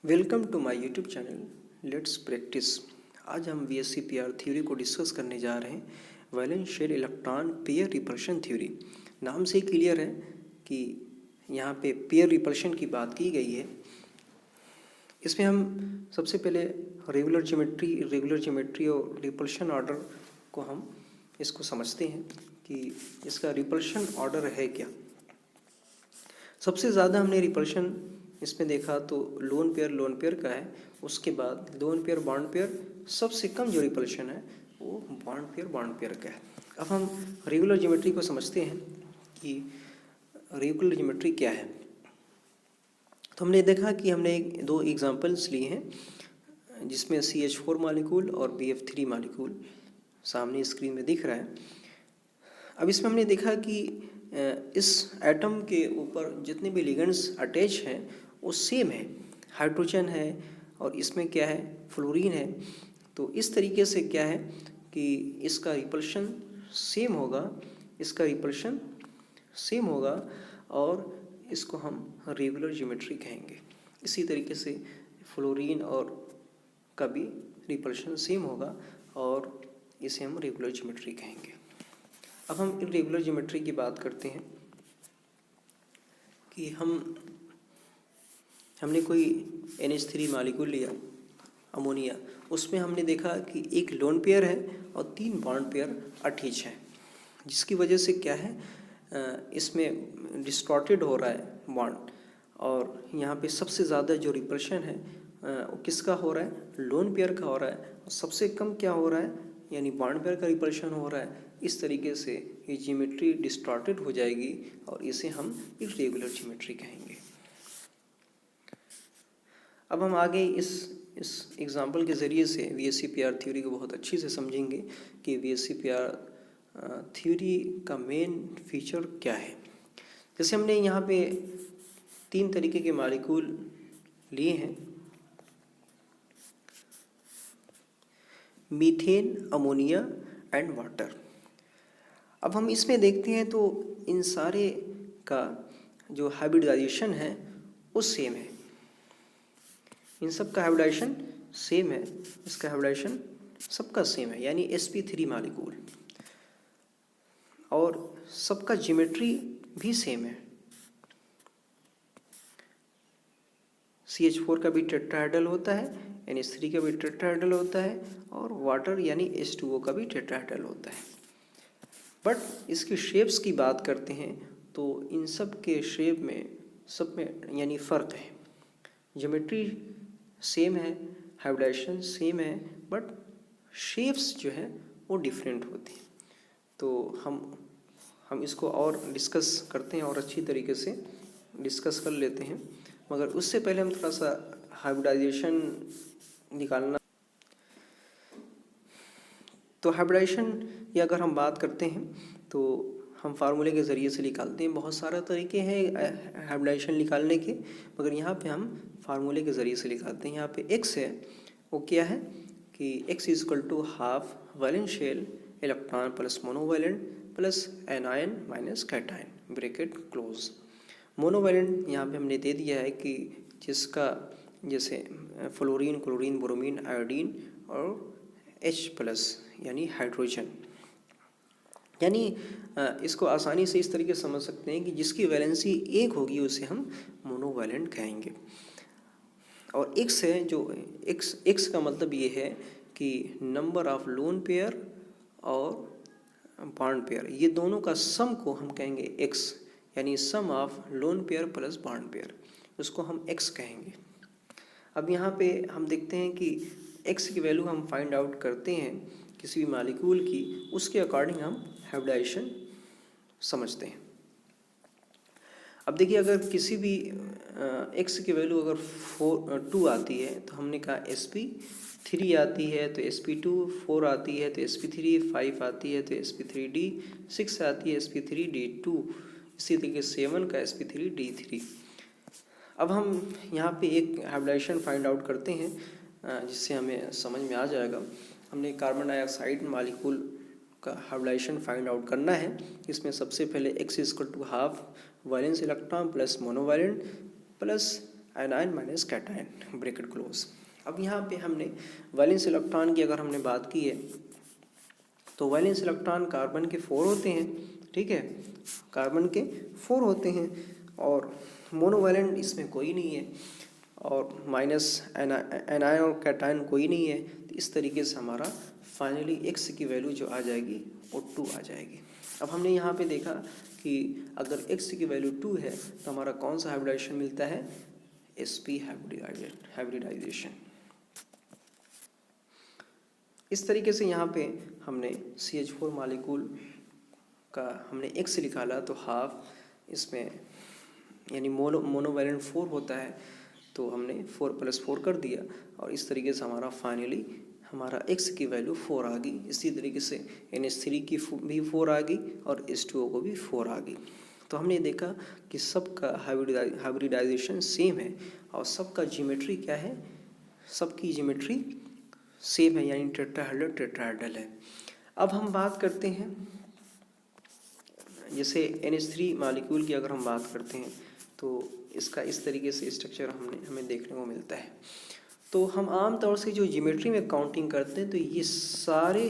Welcome to my YouTube channel let's practice. आज हम VSEPR theory को डिस्कस करने जा रहे हैं। Valence shell electron pair repulsion theory. नाम से क्लियर है कि यहाँ पे पेयर रिपल्शन की बात की गई है। इसमें हम सबसे पहले रेगुलर ज्योमेट्री और रिपल्शन ऑर्डर को हम इसको समझते हैं कि इसका रिपल्शन ऑर्डर है क्या। सबसे ज़्यादा हमने रिपल्शन इसमें देखा तो लोन पेयर का है। उसके बाद लोन पेयर बॉन्ड पेयर, सबसे कम जो रिपल्शन है वो बॉन्ड पेयर का है। अब हम रेगुलर ज्योमेट्री को समझते हैं कि रेगुलर ज्योमेट्री क्या है। तो हमने देखा कि हमने दो एग्जांपल्स लिए हैं जिसमें CH4 मॉलिक्यूल और BF3 मॉलिक्यूल सामने स्क्रीन में दिख रहा है। अब इसमें हमने देखा कि इस एटम के ऊपर जितने भी लिगेंड्स अटैच हैं वो सेम है, हाइड्रोजन है और इसमें क्या है, फ्लोरीन है। तो इस तरीके से क्या है कि इसका रिपल्शन सेम होगा, और इसको हम रेगुलर ज्योमेट्री कहेंगे। इसी तरीके से फ्लोरीन और का भी रिपल्शन सेम होगा और इसे हम रेगुलर ज्योमेट्री कहेंगे। अब हम इरेगुलर ज्योमेट्री की बात करते हैं कि हमने कोई NH3 मॉलिक्यूल लिया, अमोनिया। उसमें हमने देखा कि एक लोन पेयर है और 3 बॉन्ड पेयर अटैच हैं, जिसकी वजह से क्या है, इसमें डिस्टॉर्टेड हो रहा है बॉन्ड। और यहाँ पे सबसे ज़्यादा जो रिपल्शन है वो किसका हो रहा है, लोन पेयर का हो रहा है। और सबसे कम क्या हो रहा है, यानी बॉन्ड पेयर का रिपल्शन हो रहा है। इस तरीके से ये ज्योमेट्री डिस्टॉर्टेड हो जाएगी और इसे हम इरेगुलर ज्योमेट्री कहेंगे। अब हम आगे इस एग्जाम्पल के ज़रिए से VSEPR थ्योरी को बहुत अच्छी से समझेंगे कि VSEPR थ्योरी का मेन फीचर क्या है। जैसे हमने यहाँ पे 3 तरीके के मॉलिक्यूल लिए हैं, मीथेन, अमोनिया एंड वाटर। अब हम इसमें देखते हैं तो इन सारे का जो हाइब्रिडाइजेशन है वो सेम है। इन सब का हाइब्रिडाइजेशन सेम है, इसका हाइब्रिडाइजेशन सबका सेम है, यानी sp3 मॉलिक्यूल। और सबका ज्योमेट्री भी सेम है। CH4 का भी टेट्राहेड्रल होता है, NH3 का भी टेट्राहेड्रल होता है और वाटर यानी H2O का भी टेट्राहेड्रल होता है। बट इसकी शेप्स की बात करते हैं तो इन सब के शेप में सब में यानी फ़र्क है। ज्योमेट्री सेम है, हाइब्रिडाइजेशन सेम है, बट शेप्स जो है वो डिफरेंट होती हैं। तो हम इसको और डिस्कस करते हैं और अच्छी तरीके से डिस्कस कर लेते हैं। मगर उससे पहले हम थोड़ा सा हाइब्रिडाइजेशन निकालना। तो हाइब्रिडाइजेशन की अगर हम बात करते हैं तो हम फार्मूले के ज़रिए से निकालते हैं। बहुत सारे तरीके हैं हाइब्रिडाइजेशन निकालने के, मगर यहाँ पे हम फार्मूले के ज़रिए से निकालते हैं। यहाँ पे x है, वो क्या है कि x = half valence shell electron plus monovalent plus anion minus cation bracket close. Monovalent यहाँ पे हमने दे दिया है कि जिसका जैसे फ्लोरीन, क्लोरीन, ब्रोमीन, आयोडीन और H+ यानी हाइड्रोजन। यानी इसको आसानी से इस तरीके से समझ सकते हैं कि जिसकी वैलेंसी 1 होगी उसे हम मोनोवैलेंट कहेंगे। और x है, जो x का मतलब ये है कि नंबर ऑफ लोन पेयर और बॉन्ड पेयर, ये दोनों का सम को हम कहेंगे x, यानी sum of lone pair plus bond pair, उसको हम x कहेंगे। अब यहाँ पे हम देखते हैं कि x की वैल्यू हम फाइंड आउट करते हैं किसी भी मॉलिक्यूल की, उसके अकॉर्डिंग हम हाइब्रिडाइजेशन समझते हैं। अब देखिए, अगर किसी भी x की वैल्यू अगर 2 आती है तो हमने कहा sp3 आती है तो sp2, 4 आती है तो sp3, 5 आती है तो sp3d, 6 आती है sp3d2, इसी तरीके 7 का sp3d3। अब हम यहाँ पे एक हाइब्रिडाइजेशन फाइंड आउट करते हैं जिससे हमें समझ में आ जाएगा। हमने कार्बन डाइऑक्साइड मॉलिक्यूल का हाइब्रिडाइजेशन फाइंड आउट करना है। इसमें सबसे पहले x = half valence electron plus monovalent plus anion minus cation bracket close. अब यहाँ पे हमने वैलेंस इलेक्ट्रॉन की अगर हमने बात की है तो वैलेंस इलेक्ट्रॉन कार्बन के 4 होते हैं, ठीक है, कार्बन के 4 होते हैं और मोनोवैलेंट इसमें कोई नहीं है और माइनस एनायन और कैटायन कोई नहीं है। तो इस तरीके से हमारा फाइनली एक्स की वैल्यू जो आ जाएगी वो 2 आ जाएगी। अब हमने यहाँ पे देखा कि अगर एक्स की वैल्यू 2 है तो हमारा कौन सा हाइब्रिडाइजेशन मिलता है, sp हाइब्रिडाइजेशन। इस तरीके से यहाँ पे हमने CH4 मॉलिक्यूल का हमने एक्स निकाला तो हाफ इसमें यानी मोनोवैलेंट 4 होता है तो हमने 4 + 4 कर दिया और इस तरीके से हमारा फाइनली हमारा x की वैल्यू 4 आ गई। इसी तरीके से NH3 की भी 4 आ गई और H2O को भी 4 आ गई। तो हमने देखा कि सबका हाइब्रिडाइजेशन सेम है और सबका ज्योमेट्री क्या है, सबकी ज्योमेट्री सेम है यानी टेट्राहेड्रल है। अब हम बात करते हैं जैसे NH3 मॉलिक्यूल की अगर हम बात करते हैं तो इसका इस तरीके से स्ट्रक्चर हमें देखने को मिलता है। तो हम आम तौर से जो ज्योमेट्री में काउंटिंग करते हैं तो ये सारे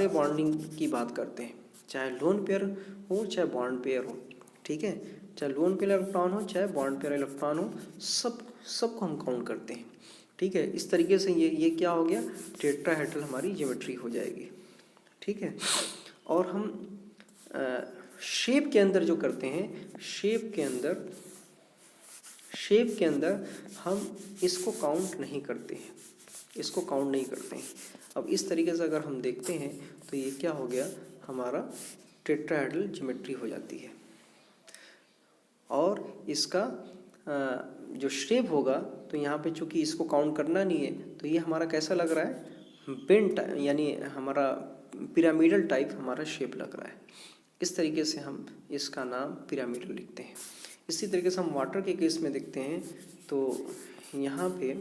बॉन्डिंग की बात करते हैं, चाहे लोन पेयर हो चाहे बॉन्ड पेयर हो, ठीक है, चाहे लोन पेयर इलेक्ट्रॉन हो चाहे बॉन्ड पेयर इलेक्ट्रॉन हो, सबको हम काउंट करते हैं, ठीक है। इस तरीके से ये क्या हो गया, टेट्राहेड्रल हमारी ज्योमेट्री हो जाएगी, ठीक है। और हम शेप के अंदर जो करते हैं, शेप के अंदर हम इसको काउंट नहीं करते हैं, इसको काउंट नहीं करते हैं। अब इस तरीके से अगर हम देखते हैं तो ये क्या हो गया, हमारा टेट्राहेड्रल ज्योमेट्री हो जाती है। और इसका जो शेप होगा तो यहाँ पे चूंकि इसको काउंट करना नहीं है तो ये हमारा कैसा लग रहा है, बेंट यानी हमारा पिरामिडल टाइप हमारा शेप लग रहा है। इस तरीके से हम इसका नाम पिरामिडल लिखते हैं। इसी तरीके से हम वाटर के केस में देखते हैं तो यहाँ पे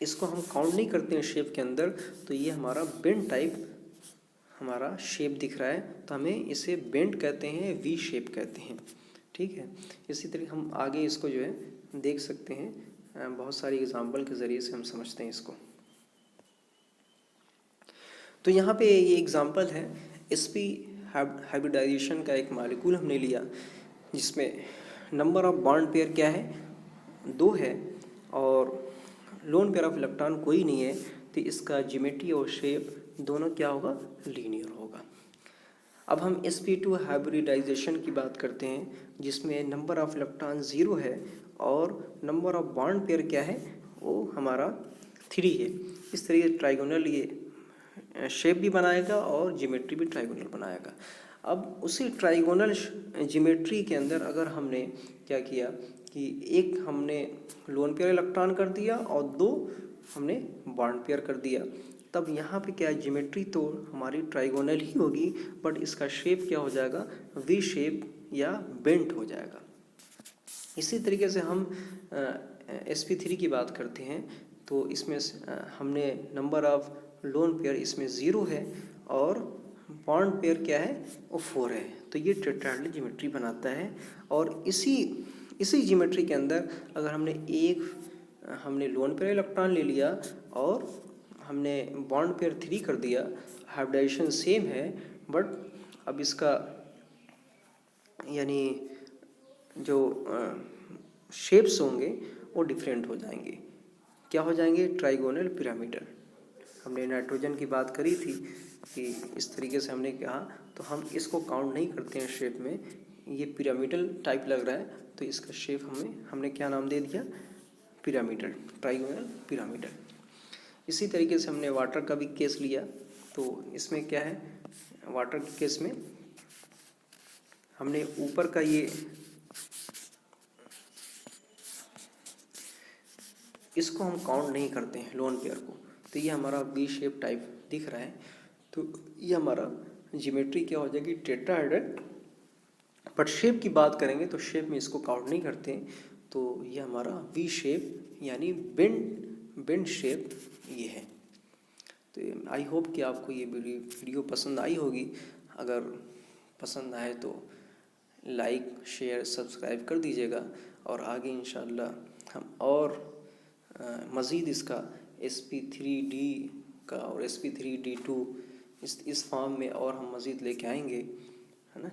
इसको हम काउंट नहीं करते हैं शेप के अंदर, तो ये हमारा बेंट टाइप हमारा शेप दिख रहा है तो हमें इसे बेंट कहते हैं, वी शेप कहते हैं, ठीक है। इसी तरीके हम आगे इसको जो है देख सकते हैं, बहुत सारी एग्जाम्पल के ज़रिए से हम समझते हैं इसको। तो यहाँ पे ये एग्जाम्पल है, sp हाइब्रिडाइजेशन का एक मॉलिक्यूल हमने लिया जिसमें नंबर ऑफ बॉन्ड पेयर क्या है, 2 है और लोन पेयर ऑफ इलेक्ट्रॉन कोई नहीं है, तो इसका ज्योमेट्री और शेप दोनों क्या होगा, लीनियर होगा। अब हम sp2 हाइब्रिडाइजेशन की बात करते हैं जिसमें नंबर ऑफ इलेक्ट्रॉन 0 है और नंबर ऑफ बॉन्ड पेयर क्या है, वो हमारा 3 है। इस तरीके ट्राइगोनल ये शेप भी बनाएगा और ज्योमेट्री भी ट्राइगोनल बनाएगा। अब उसी ट्राइगोनल ज्योमेट्री के अंदर अगर हमने क्या किया कि एक हमने लोन पेयर इलेक्ट्रॉन कर दिया और 2 हमने बॉन्ड पेयर कर दिया, तब यहाँ पे क्या है, ज्योमेट्री तो हमारी ट्राइगोनल ही होगी बट इसका शेप क्या हो जाएगा, वी शेप या बेंट हो जाएगा। इसी तरीके से हम sp3 की बात करते हैं तो इसमें हमने नंबर ऑफ लोन पेयर इसमें 0 है और बॉन्ड पेयर क्या है, वो 4 है, तो ये टेट्राहेड्रल ज्योमेट्री बनाता है। और इसी ज्योमेट्री के अंदर अगर हमने लोन पेयर इलेक्ट्रॉन ले लिया और हमने बॉन्ड पेयर 3 कर दिया, हाइब्रिडाइजेशन सेम है बट अब इसका यानी जो शेप्स होंगे वो डिफरेंट हो जाएंगे, क्या हो जाएंगे, ट्राइगोनल पिरामिडल। हमने नाइट्रोजन की बात करी थी कि इस तरीके से हमने कहा, तो हम इसको काउंट नहीं करते हैं शेप में, ये पिरामिडल टाइप लग रहा है तो इसका शेप हमने क्या नाम दे दिया, पिरामिडल, ट्राइगोनल पिरामिडल। इसी तरीके से हमने वाटर का भी केस लिया तो इसमें क्या है, वाटर के केस में हमने ऊपर का ये इसको हम काउंट नहीं करते हैं लोन पेयर को, तो ये हमारा वी शेप टाइप दिख रहा है, तो ये हमारा ज्योमेट्री क्या हो जाएगी, टेट्राहेड्रल। बट शेप की बात करेंगे तो शेप में इसको काउंट नहीं करते हैं, तो ये हमारा वी शेप यानी बेंड शेप ये है। तो आई होप कि आपको ये वीडियो पसंद आई होगी। अगर पसंद आए तो लाइक शेयर सब्सक्राइब कर दीजिएगा और आगे इंशाअल्लाह हम और मज़ीद इसका sp3d का और sp3d2 इस फॉर्म में और हम मज़ीद लेके आएंगे, है ना।